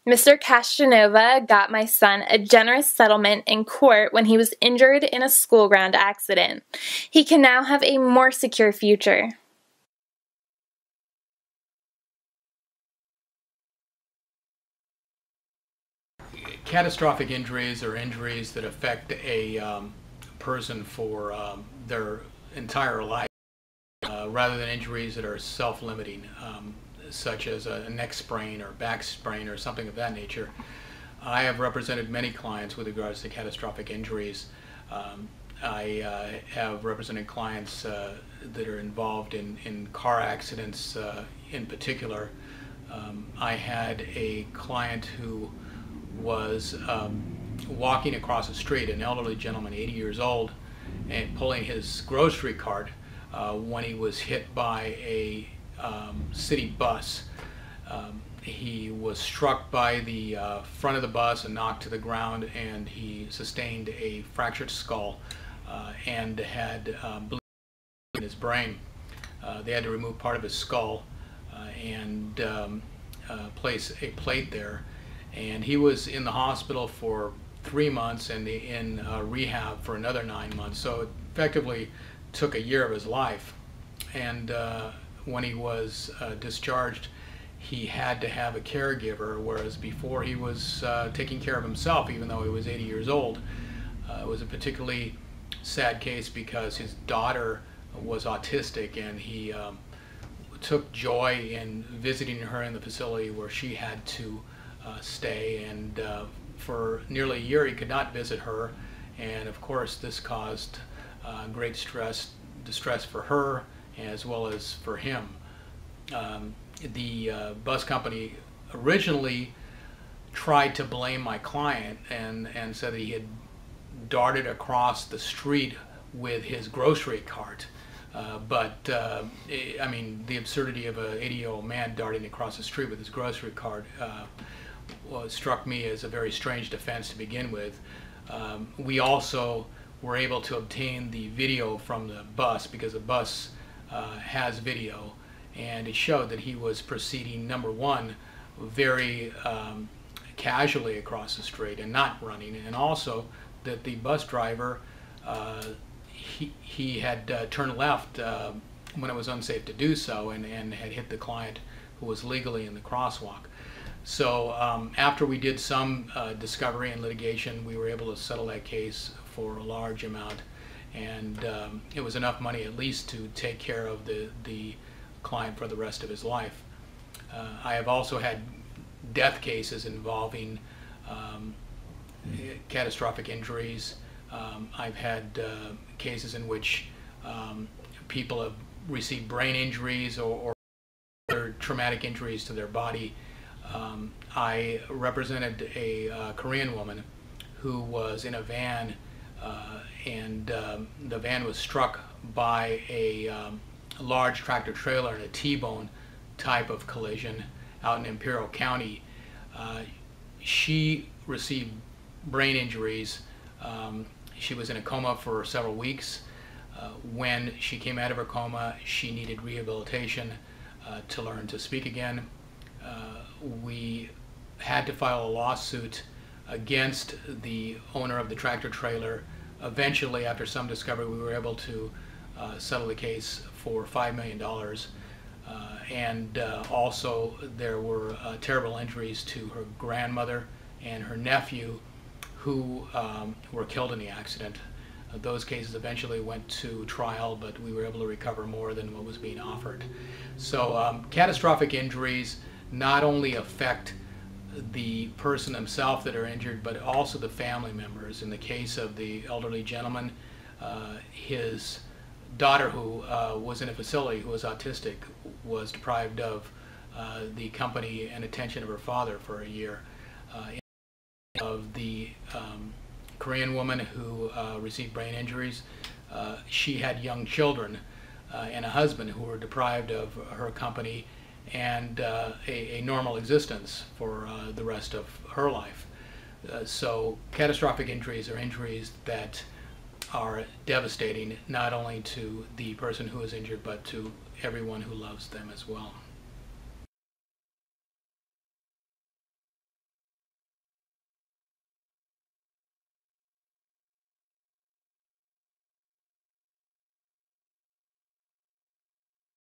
Mr. Castranova got my son a generous settlement in court when he was injured in a school ground accident. He can now have a more secure future. Catastrophic injuries are injuries that affect a person for their entire life, rather than injuries that are self-limiting, such as a neck sprain or back sprain or something of that nature. I have represented many clients with regards to catastrophic injuries. I have represented clients that are involved in car accidents in particular. I had a client who was walking across the street, an elderly gentleman, 80 years old, and pulling his grocery cart when he was hit by a city bus. He was struck by the front of the bus and knocked to the ground, and he sustained a fractured skull and had bleeding in his brain. They had to remove part of his skull and place a plate there. And he was in the hospital for 3 months and in rehab for another 9 months. So it effectively took a year of his life. And when he was discharged, he had to have a caregiver, whereas before he was taking care of himself, even though he was 80 years old. It was a particularly sad case because his daughter was autistic, and he took joy in visiting her in the facility where she had to stay, and for nearly a year he could not visit her, and of course this caused great distress for her as well as for him. The bus company originally tried to blame my client and said that he had darted across the street with his grocery cart. I mean, the absurdity of an 80-year-old man darting across the street with his grocery cart struck me as a very strange defense to begin with. We also were able to obtain the video from the bus, because the bus has video, and it showed that he was proceeding, number one, very casually across the street and not running, and also that the bus driver, he had turned left when it was unsafe to do so, and had hit the client who was legally in the crosswalk. So after we did some discovery and litigation, we were able to settle that case for a large amount, and it was enough money at least to take care of the client for the rest of his life. I have also had death cases involving catastrophic injuries. I've had cases in which people have received brain injuries or other traumatic injuries to their body. I represented a Korean woman who was in a van, and the van was struck by a large tractor trailer in a T-bone type of collision out in Imperial County. She received brain injuries. She was in a coma for several weeks. When she came out of her coma, she needed rehabilitation to learn to speak again. We had to file a lawsuit against the owner of the tractor trailer. Eventually, after some discovery, we were able to settle the case for $5 million. Also there were terrible injuries to her grandmother and her nephew, who were killed in the accident. Those cases eventually went to trial, but we were able to recover more than what was being offered. So catastrophic injuries not only affect the person himself that are injured, but also the family members. In the case of the elderly gentleman, his daughter, who was in a facility, who was autistic, was deprived of the company and attention of her father for a year. Of the Korean woman who received brain injuries, she had young children and a husband who were deprived of her company and a normal existence for the rest of her life. So catastrophic injuries are injuries that are devastating, not only to the person who is injured, but to everyone who loves them as well.